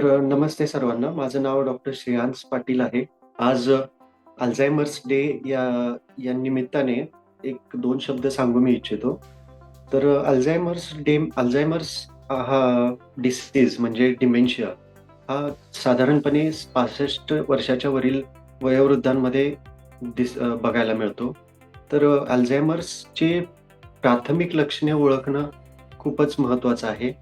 नमस्ते सर्वांना. माझं नाव डॉक्टर श्रेयांश पाटील आहे. आज अल्झायमर्स डे या निमित्ताने एक दोन शब्द सांगू मी इच्छितो. अल्झायमर्स हा डिसीज म्हणजे डिमेन्शिया हा साधारणपणे 65 वर्षाच्या वरील वयोवृद्धांमध्ये बघायला मिळतो. अल्झायमर्सची प्राथमिक लक्षणे ओळखणं खूपच महत्वाचं आहे.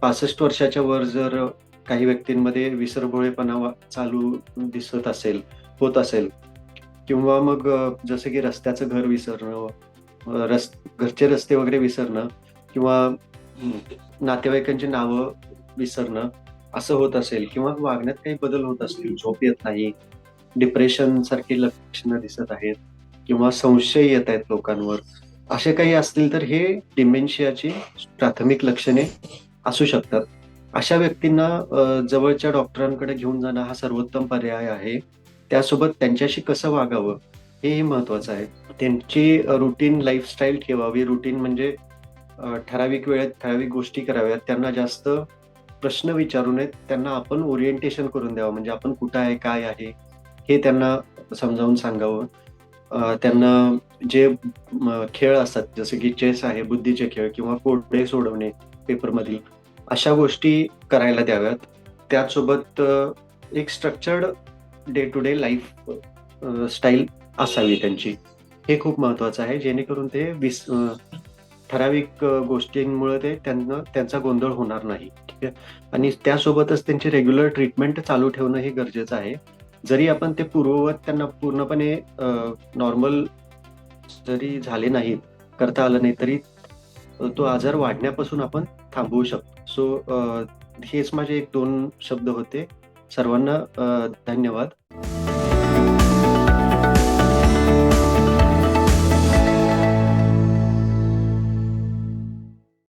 65 वर्षाच्या वर जर काही व्यक्तींमध्ये विसरभोळेपणा चालू होत असेल किंवा मग जसं की रस्त्याचं घर विसरणं, घरचे रस्ते वगैरे विसरणं किंवा नातेवाईकांची नावं विसरणं असं होत असेल किंवा वागण्यात काही बदल होत असतील, झोप येत नाही, डिप्रेशन सारखी लक्षणं दिसत आहेत किंवा संशय येत आहेत लोकांवर, असे काही असतील तर हे डिमेन्शियाची प्राथमिक लक्षणे असू शकतात. अशा व्यक्तींना जवळच्या डॉक्टरांकडे घेऊन जाणं हा सर्वोत्तम पर्याय आहे. त्यासोबत त्यांच्याशी कसं वागावं हेही महत्वाचं आहे. त्यांची रुटीन लाईफस्टाईल ठेवावी. रुटीन म्हणजे ठराविक वेळेत ठराविक गोष्टी कराव्यात. त्यांना जास्त प्रश्न विचारू नयेत. त्यांना आपण ओरिएंटेशन करून द्यावं. म्हणजे आपण कुठं आहे, काय आहे हे त्यांना समजावून सांगावं. त्यांना जे खेळ असतात जसं की चेस आहे, बुद्धीचे खेळ किंवा कोडे सोडवणे पेपरमधील, अशा गोष्टी करायला द्याव्यात. त्याचसोबत एक structured day to day lifestyle असावी त्यांची. हे खूप महत्वाचं आहे जेणेकरून ते ठराविक गोष्टींमुळे त्यांना त्यांचा गोंधळ होणार नाही. ठीक आहे. आणि त्यासोबतच त्यांची रेग्युलर ट्रीटमेंट चालू ठेवणं हे गरजेचं आहे. जरी आपण ते पूर्ववत त्यांना पूर्णपणे नॉर्मल जरी झाले नाहीत, करता आलं नाही तरी तो आजार वाढण्यापासून आपण थांबवू शकतो. हेच माझे एक दोन शब्द होते. सर्वांना धन्यवाद.